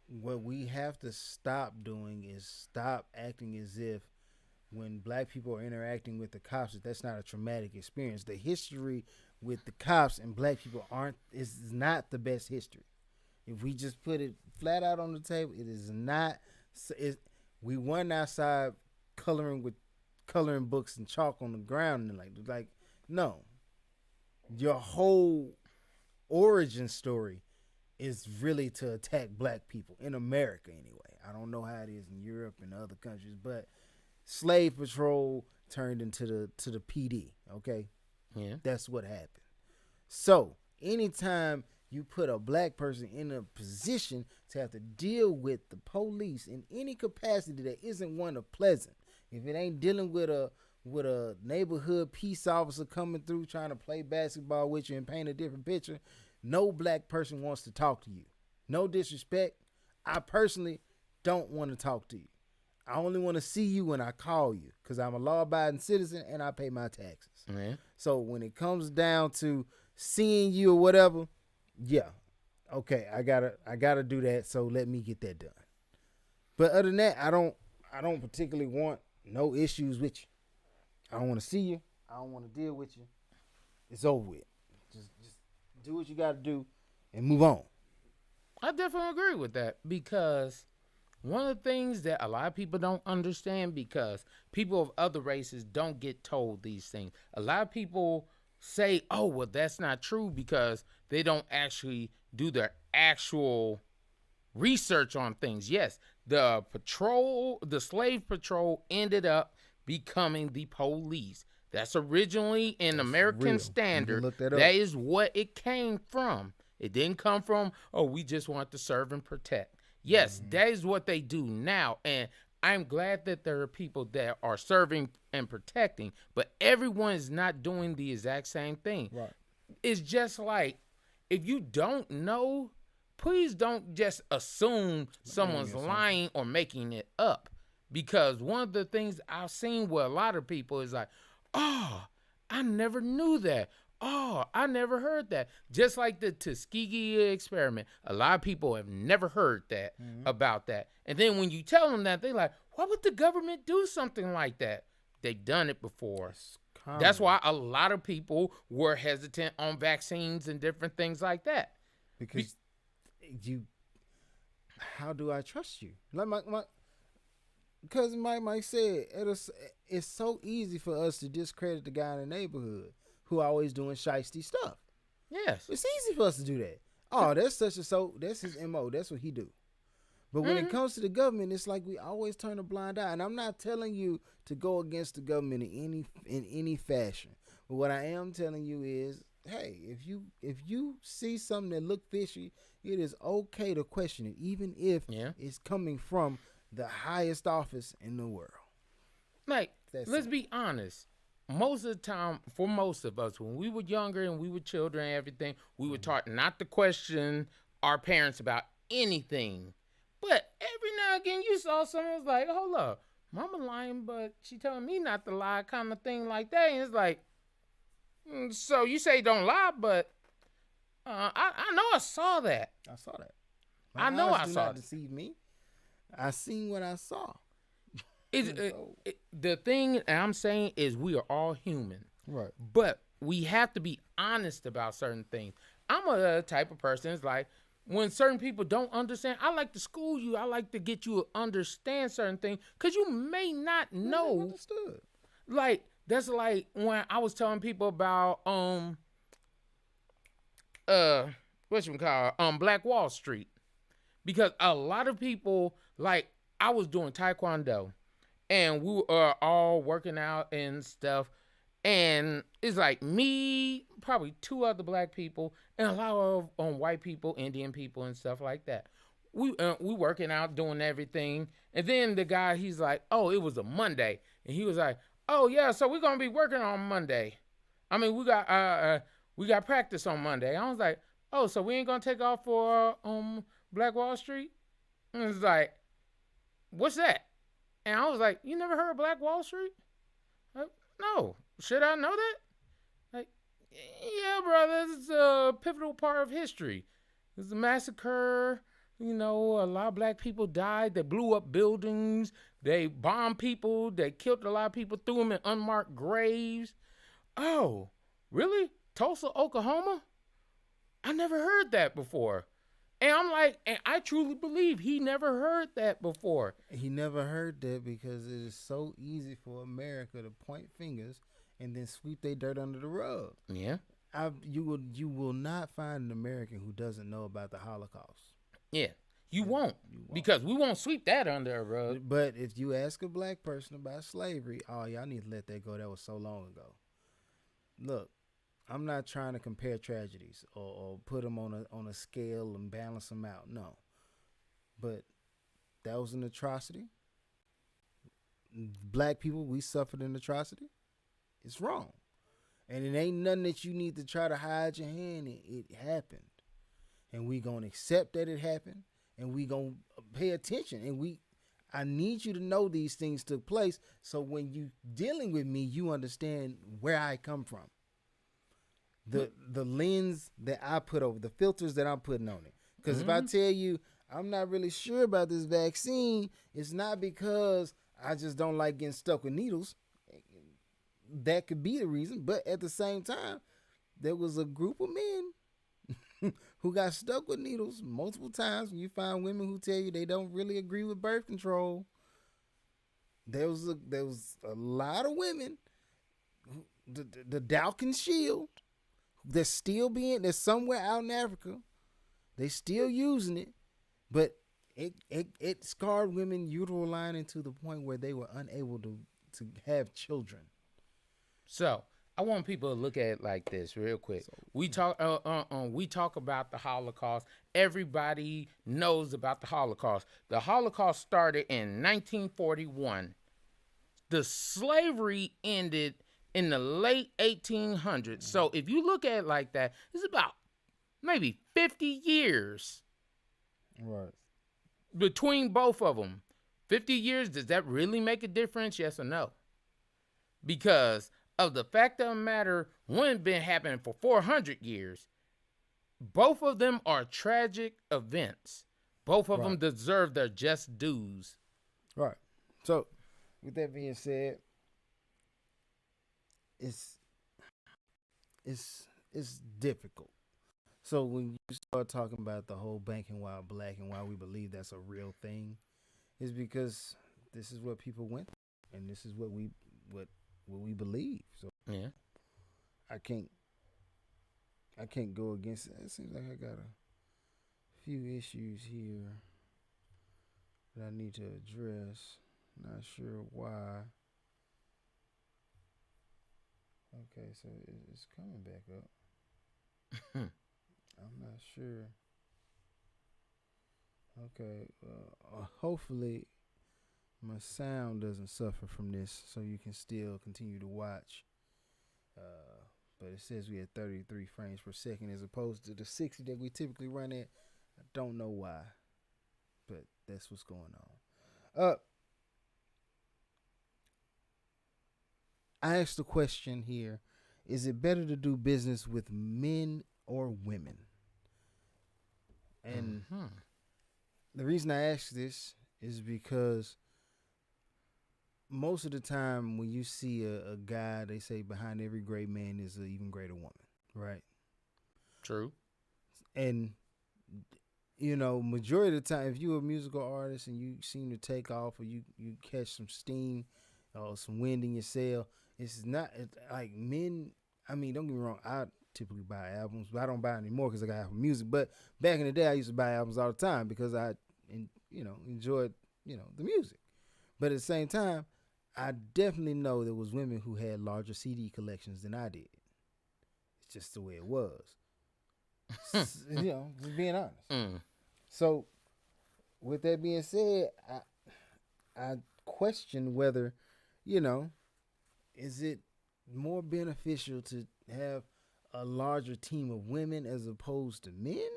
what we have to stop doing is stop acting as if when black people are interacting with the cops, that's not a traumatic experience. The history with the cops and black people is not the best history. If we just put it flat out on the table, it is not. We weren't outside coloring books and chalk on the ground and like no. Your whole origin story is really to attack black people in America anyway. I don't know how it is in Europe and other countries, but slave patrol turned into the PD. Okay, Yeah, that's what happened. So anytime you put a black person in a position to have to deal with the police in any capacity that isn't one of pleasant, if it ain't dealing with a neighborhood peace officer coming through trying to play basketball with you and paint a different picture, no black person wants to talk to you. No disrespect. I personally don't want to talk to you. I only want to see you when I call you because I'm a law-abiding citizen and I pay my taxes. yeah. So when it comes down to seeing you or whatever, yeah, okay, I gotta do that. So let me get that done. But other than that, I don't particularly want no issues with you. I don't want to see you. I don't want to deal with you. It's over with. Just do what you got to do and move on. I definitely agree with that because one of the things that a lot of people don't understand, because people of other races don't get told these things. A lot of people say, oh, well, that's not true because they don't actually do their actual research on things. Yes, the slave patrol ended up becoming the police. That's originally an American standard. That is what it came from. It didn't come from, oh, we just want to serve and protect. Yes, that is what they do now. And I'm glad that there are people that are serving and protecting, but everyone is not doing the exact same thing. Right. It's just like, if you don't know, please don't just assume someone's lying or making it up. Because one of the things I've seen with a lot of people is like, oh, I never knew that. Oh, I never heard that. Just like the Tuskegee experiment. A lot of people have never heard that about that. And then when you tell them that, they're like, why would the government do something like that? They've done it before. That's why a lot of people were hesitant on vaccines and different things like that. Because how do I trust you? Like my cousin Mike said, it's so easy for us to discredit the guy in the neighborhood who always doing shiesty stuff. Yes. It's easy for us to do that. Oh, that's his MO. That's what he do. But when it comes to the government, it's like we always turn a blind eye. And I'm not telling you to go against the government in any fashion. But what I am telling you is, hey, if you see something that look fishy, it is okay to question it, even if it's coming from the highest office in the world. Like, let's be honest. Most of the time, for most of us, when we were younger and we were children and everything, we were taught not to question our parents about anything. But every now and again, you saw someone was like, hold up, mama lying, but she telling me not to lie, kind of thing like that. And it's like, so you say don't lie, but I know I saw that. I saw that. I know I saw saw it. Deceive me. I seen what I saw. The thing I'm saying is we are all human. Right. But we have to be honest about certain things. I'm a type of person that's like, when certain people don't understand, I like to school you. I like to get you to understand certain things because you may not know. Understood. Like, that's like when I was telling people about Black Wall Street. Because a lot of people, like, I was doing Taekwondo and we were all working out and stuff. And it's like me, probably two other black people, and a lot of white people, Indian people, and stuff like that. We working out, doing everything. And then the guy, he's like, oh, it was a Monday. And he was like, oh yeah, so we're gonna be working on Monday. I mean, we got practice on Monday. I was like, oh, so we ain't gonna take off for Black Wall Street? And it's like, what's that? And I was like, you never heard of Black Wall Street? Like, no. Should I know that? Like, yeah, brother, this is a pivotal part of history. It's a massacre. You know, a lot of black people died. They blew up buildings. They bombed people. They killed a lot of people, threw them in unmarked graves. Oh, really? Tulsa, Oklahoma? I never heard that before. And I'm like, and I truly believe he never heard that before. He never heard that because it is so easy for America to point fingers and then sweep their dirt under the rug. Yeah. You will not find an American who doesn't know about the Holocaust. Yeah. You won't. Because we won't sweep that under a rug. But if you ask a black person about slavery, oh, y'all need to let that go. That was so long ago. Look, I'm not trying to compare tragedies or put them on a scale and balance them out. No. But that was an atrocity. Black people, we suffered an atrocity. It's wrong. And it ain't nothing that you need to try to hide your hand in. It happened. And we going to accept that it happened. And we going to pay attention. And I need you to know these things took place. So when you dealing with me, you understand where I come from. The lens that I put over, the filters that I'm putting on it. Because if I tell you I'm not really sure about this vaccine, it's not because I just don't like getting stuck with needles. That could be the reason. But at the same time, there was a group of men who got stuck with needles multiple times. You find women who tell you they don't really agree with birth control. There was a lot of women, the Dawkins Shield, that's somewhere out in Africa. They still using it, but it scarred women uterine lining to the point where they were unable to have children. So I want people to look at it like this real quick. We talk about the Holocaust. Everybody knows about the Holocaust. The Holocaust started in 1941. The slavery ended in the late 1800s. So if you look at it like that, it's about maybe 50 years between both of them. 50 years, does that really make a difference? Yes or no? Because of the fact of the matter, one been happening for 400 years. Both of them are tragic events. Both of them deserve their just dues. Right. So, with that being said, it's difficult. So when you start talking about the whole banking while black and why we believe that's a real thing, is because this is what people went through, and this is what we believe. So yeah, I can't go against it. It seems like I got a few issues here that I need to address. Not sure why. Okay, so it's coming back up. I'm not sure. Okay, hopefully my sound doesn't suffer from this, so you can still continue to watch. But it says we had 33 frames per second as opposed to the 60 that we typically run at. I don't know why, but that's what's going on. I asked the question here, is it better to do business with men or women? And the reason I ask this is because most of the time when you see a guy, they say behind every great man is an even greater woman, right? True. And, you know, majority of the time, if you're a musical artist and you seem to take off or you catch some steam or some wind in your sail, it's not like men. I mean, don't get me wrong. I typically buy albums, but I don't buy anymore because I got Apple Music. But back in the day, I used to buy albums all the time because I, enjoyed, the music. But at the same time, I definitely know there was women who had larger CD collections than I did. It's just the way it was. Just being honest. So, with that being said, I question whether, is it more beneficial to have a larger team of women as opposed to men,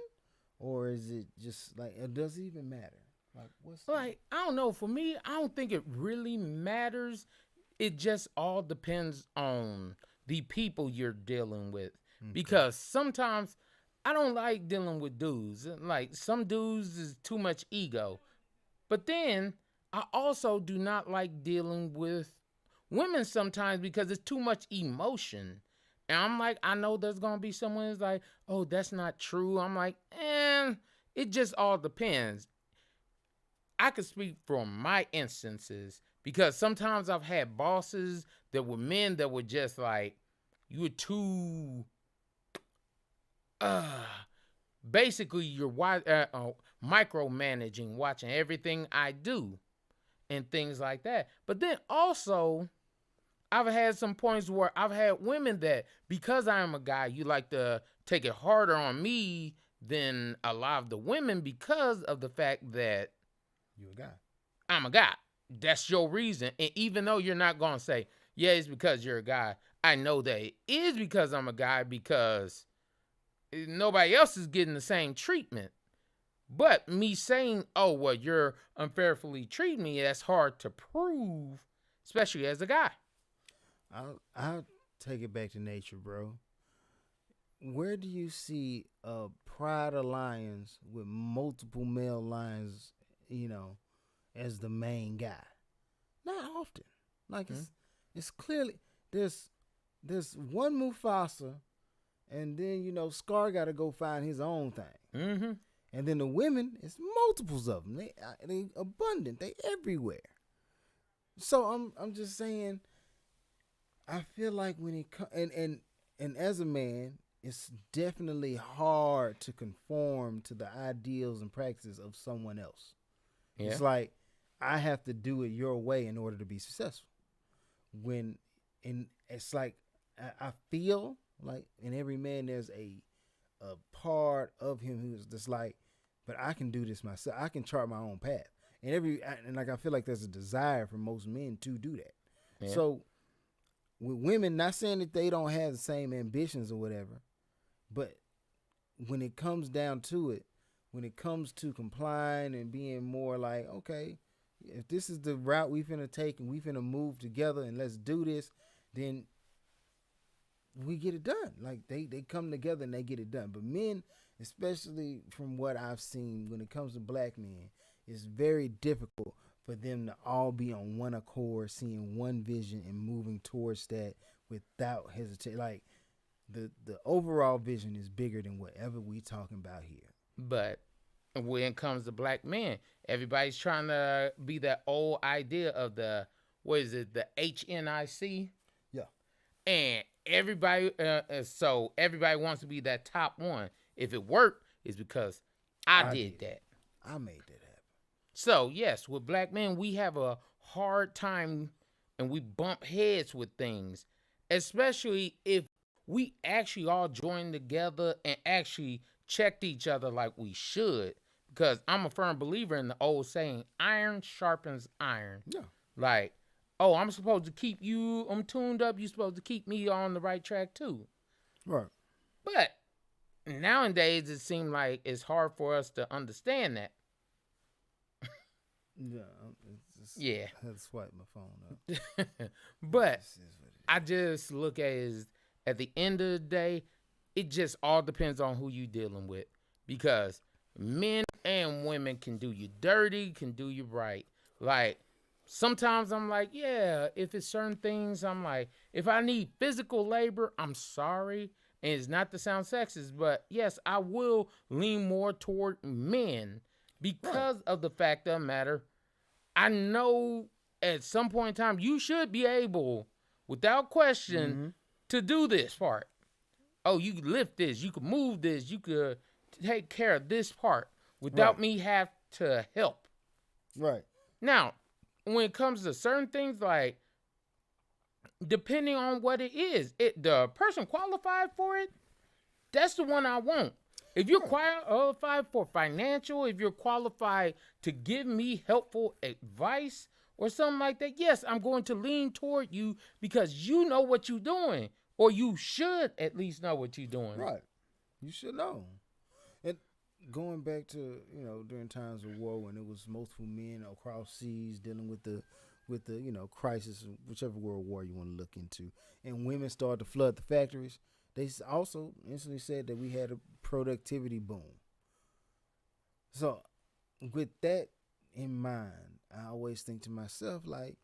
or is it just like it doesn't even matter? Like what's Like, I don't know. For me, I don't think it really matters. It just all depends on the people you're dealing with. Because sometimes I don't like dealing with dudes. Like, some dudes is too much ego. But then I also do not like dealing with women sometimes because it's too much emotion. And I'm like, I know there's going to be someone who's like, oh, that's not true. I'm like, it just all depends. I could speak from my instances because sometimes I've had bosses that were men that were just like, you were too, basically you're micromanaging, watching everything I do and things like that. But then also, I've had some points where I've had women that, because I am a guy, you like to take it harder on me than a lot of the women because of the fact that you a guy? I'm a guy. That's your reason. And even though you're not going to say, yeah, it's because you're a guy, I know that it is because I'm a guy because nobody else is getting the same treatment. But me saying, oh, well, you're unfairly treating me, that's hard to prove, especially as a guy. I'll take it back to nature, bro. Where do you see a pride of lions with multiple male lions, as the main guy? Not often. Like it's clearly there's one Mufasa, and then Scar got to go find his own thing. Mm-hmm. And then the women, it's multiples of them. They abundant. They everywhere. So I'm just saying. I feel like when it comes, and as a man, it's definitely hard to conform to the ideals and practices of someone else. Yeah. It's like I have to do it your way in order to be successful. It's like I feel like in every man there's a part of him who's just like, but I can do this myself. I can chart my own path. And I feel like there's a desire for most men to do that. Yeah. So with women, not saying that they don't have the same ambitions or whatever, but when it comes down to it, when it comes to complying and being more like, okay, if this is the route we finna take and we finna move together and let's do this, then we get it done. Like they come together and they get it done. But men, especially from what I've seen when it comes to black men, it's very difficult for them to all be on one accord, seeing one vision and moving towards that without hesitation. Like the overall vision is bigger than whatever we talking about here. But when it comes to black men, everybody's trying to be that old idea of the HNIC? Yeah. And everybody wants to be that top one. If it worked, it's because I did that. I made that happen. So, yes, with black men, we have a hard time and we bump heads with things, especially if we actually all joined together and actually checked each other like we should. Because I'm a firm believer in the old saying, iron sharpens iron. Yeah. Like, oh, I'm supposed to keep you, I'm tuned up, you're supposed to keep me on the right track too. Right. But nowadays, it seems like it's hard for us to understand that. Yeah. I had to swipe my phone up. But I just look at it as, at the end of the day, it just all depends on who you're dealing with. Because men and women can do you dirty, can do you right. Like, sometimes I'm like, yeah, if it's certain things, I'm like, if I need physical labor, I'm sorry. And it's not to sound sexist, but yes, I will lean more toward men because of the fact of the matter. I know at some point in time, you should be able, without question, to do this part. Oh, you could lift this, you could move this, you could take care of this part without me have to help. Right. Now, when it comes to certain things, like, depending on what it is, the person qualified for it, that's the one I want. If you're qualified for financial, if you're qualified to give me helpful advice or something like that, yes, I'm going to lean toward you because you know what you're doing, or you should at least know what you're doing. Right. You should know. And going back to, during times of war when it was multiple men across seas dealing with the crisis, whichever world war you want to look into, and women started to flood the factories, they also instantly said that we had a productivity boom. So with that in mind, I always think to myself, like,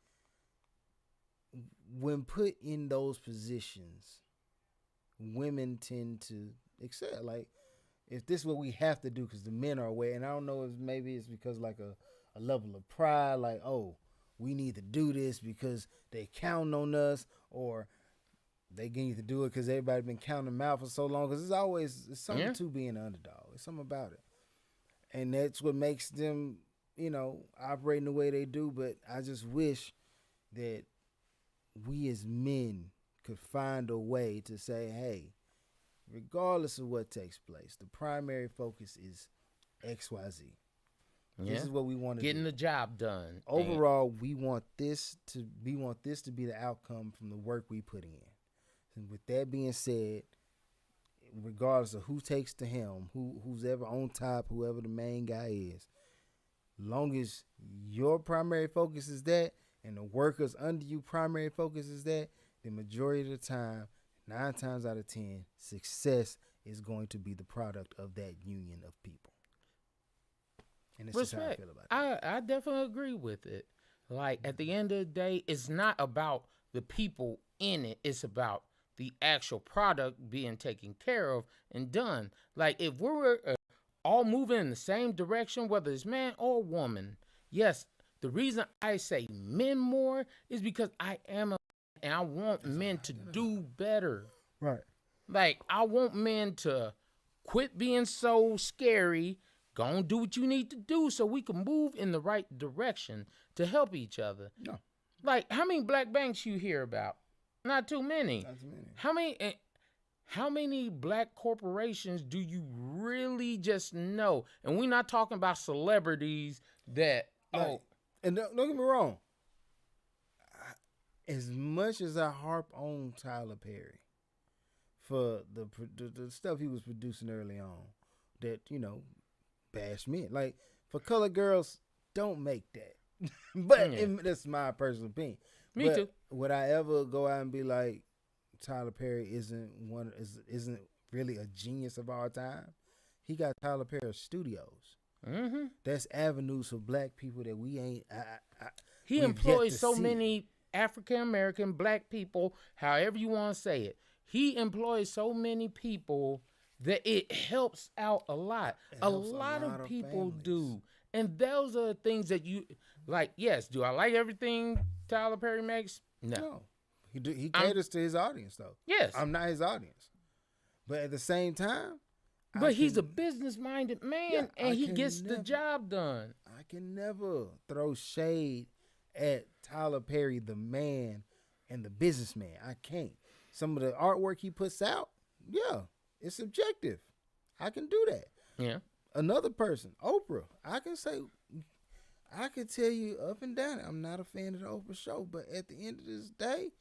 when put in those positions, women tend to excel. Like, if this is what we have to do because the men are away, and I don't know if maybe it's because like a level of pride, like, oh, we need to do this because they count on us, or they need to do it because everybody been counting them out for so long. Because it's something to being an underdog. It's something about it, and that's what makes them, operating the way they do. But I just wish that we as men could find a way to say, hey, regardless of what takes place, the primary focus is XYZ. Yeah. This is what we want to do. Getting the job done. Overall, we want this to be the outcome from the work we put in. And with that being said, regardless of who takes the helm, who's ever on top, whoever the main guy is, long as your primary focus is that, and the workers under you primary focus is that, the majority of the time, 9 times out of 10, success is going to be the product of that union of people. And it's just how I feel about it. I definitely agree with it. Like, at the end of the day, it's not about the people in it. It's about the actual product being taken care of and done. Like, if we're all moving in the same direction, whether it's man or woman, yes, the reason I say men more is because I am a man and I want men to do better. Right. Like, I want men to quit being so scary. Go and do what you need to do so we can move in the right direction to help each other. No. Like, how many black banks you hear about? Not too many. Not too many. How many black corporations do you really just know? And we're not talking about celebrities that, And don't get me wrong. As much as I harp on Tyler Perry for the stuff he was producing early on that, bash men. Like, for colored girls, don't make that. But that's my personal opinion. Me too. Would I ever go out and be like, Tyler Perry isn't really a genius of our time? He got Tyler Perry Studios. Mm-hmm. That's avenues for black people that we ain't. He employs so many African American black people, however you want to say it. He employs so many people that it helps out a lot. A lot of people do. And those are the things that you like. Yes, do I like everything Tyler Perry makes? No. He caters to his audience, though. Yes. I'm not his audience. But at the same time, but he's a business-minded man, and he gets the job done. I can never throw shade at Tyler Perry, the man and the businessman. I can't. Some of the artwork he puts out, it's subjective. I can do that. Yeah. Another person, Oprah, I could tell you up and down, I'm not a fan of the Oprah show, but at the end of this day,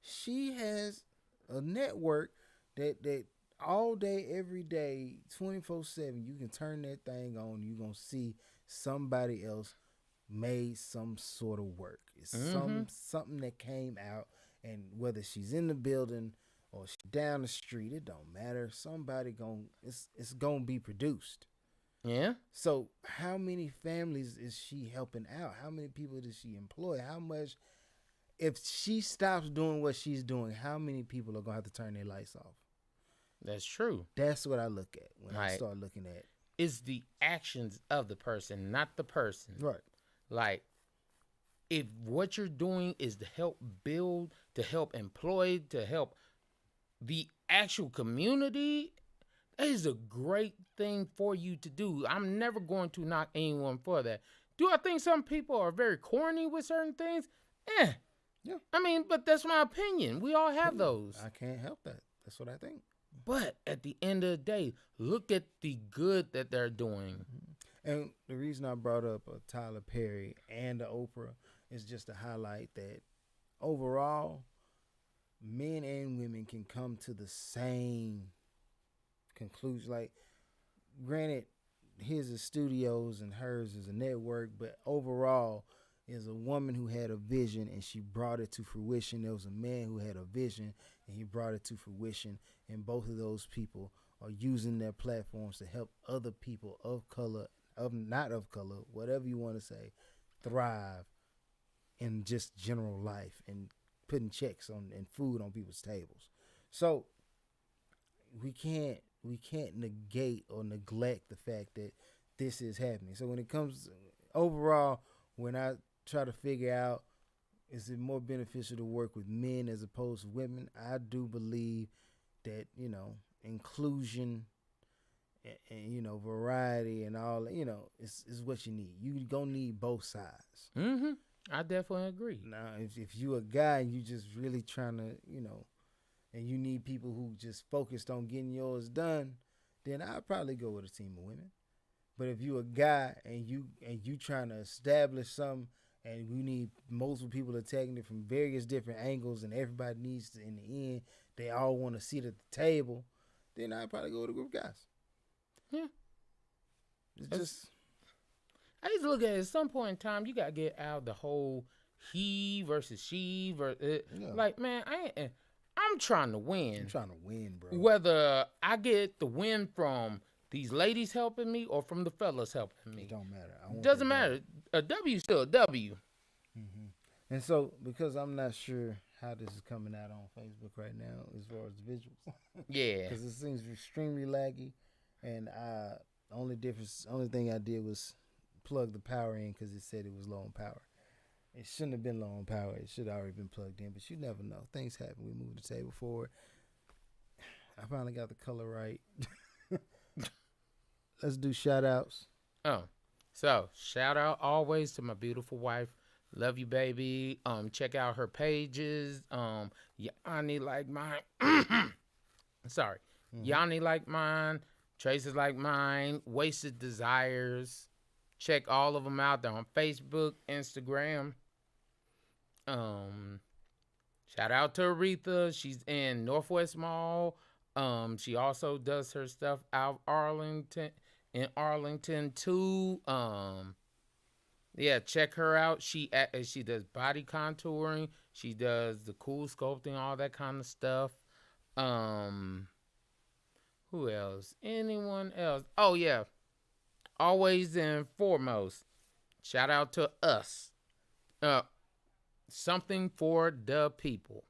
she has a network that all day, every day, 24/7, you can turn that thing on, you're going to see somebody else made some sort of work. It's something that came out, and whether she's in the building or she's down the street, it don't matter. Somebody it's going to be produced. Yeah. So how many families is she helping out? How many people does she employ? How much, if she stops doing what she's doing, how many people are going to have to turn their lights off? That's true. That's what I look at when I start looking at. It's the actions of the person, not the person. Right. Like, if what you're doing is to help build, to help employ, to help the actual community, that is a great thing for you to do. I'm never going to knock anyone for that. Do I think some people are very corny with certain things? Yeah. I mean, but that's my opinion. We all have those. I can't help that. That's what I think. But at the end of the day, look at the good that they're doing. And the reason I brought up Tyler Perry and Oprah is just to highlight that overall, men and women can come to the same conclusion. Like, granted, his is studios and hers is a network, but overall, is a woman who had a vision and she brought it to fruition. There was a man who had a vision and he brought it to fruition. And both of those people are using their platforms to help other people of color, of not of color, whatever you want to say, thrive in just general life and putting checks on and food on people's tables. So we can't negate or neglect the fact that this is happening. So when it comes overall, when I try to figure out is it more beneficial to work with men as opposed to women, I do believe that, you know, inclusion and you know, variety and all, you know, is what you need. You gonna need both sides. Mm-hmm. I definitely agree. Now, if you a guy and you just really trying to, you know, and you need people who just focused on getting yours done, then I'd probably go with a team of women. But if you a guy and you trying to establish something and you need multiple people attacking it from various different angles and everybody needs to, in the end, they all want to sit at the table, then I'd probably go with a group of guys. Yeah. It's just... I used to look at it, at some point in time, you got to get out the whole he versus she. Like, man, I'm trying to win. I'm trying to win, bro. Whether I get the win from these ladies helping me or from the fellas helping me. It don't matter. Doesn't matter. A W is still a W. Mm-hmm. And so, because I'm not sure how this is coming out on Facebook right now as far as the visuals. Yeah. Because it seems extremely laggy. And only thing I did was plug the power in because it said it was low on power. It shouldn't have been low on power. It should have already been plugged in. But you never know. Things happen. We moved the table forward. I finally got the color right. Let's do shout outs. Oh, so shout out always to my beautiful wife. Love you, baby. Check out her pages. Yanni like mine. Sorry. Yanni like mine. Traces like mine. Wasted Desires. Check all of them out. They're on Facebook, Instagram. Shout out to Aretha. She's in Northwest Mall. She also does her stuff out in Arlington too. Yeah, check her out. She does body contouring. She does the cool sculpting, all that kind of stuff. Who else? Anyone else? Oh yeah. Always and foremost, shout out to us. Something for the people.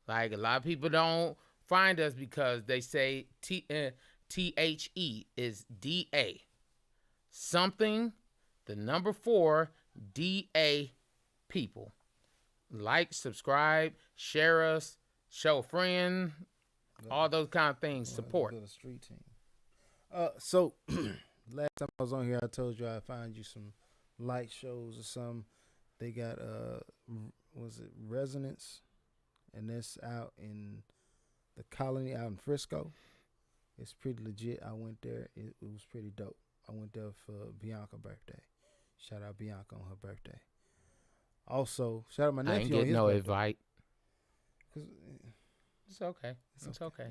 Like, a lot of people don't find us because they say THE is DA. Something, the number 4, DA people. Like, subscribe, share us, show a friend, all those kind of things. Support. The street team. So last time I was on here, I told you I'd find you some light shows or something. They got was it Resonance, and that's out in the Colony out in Frisco. It's pretty legit. I went there. It was pretty dope. I went there for Bianca's birthday. Shout out Bianca on her birthday. Also, shout out my nephew. I ain't getting no invite. It's okay. It's okay.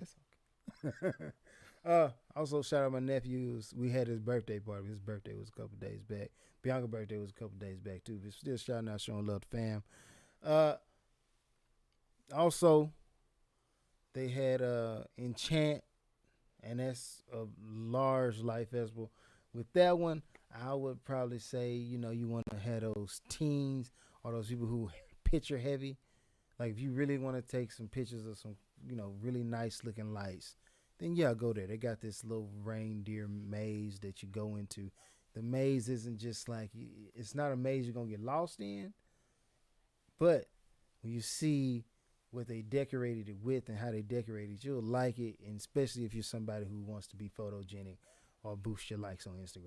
Also, shout out my nephew. We had his birthday party. His birthday was a couple days back. Bianca's birthday was a couple days back too. But still shouting out, showing love to fam. Also, they had Enchant, and that's a large light festival. With that one, I would probably say, you know, you want to have those teens or those people who picture heavy. Like, if you really want to take some pictures of some, you know, really nice looking lights, then yeah, go there. They got this little reindeer maze that you go into. The maze isn't just like, it's not a maze you're going to get lost in, but when you see what they decorated it with and how they decorated it, you'll like it, and especially if you're somebody who wants to be photogenic or boost your likes on Instagram.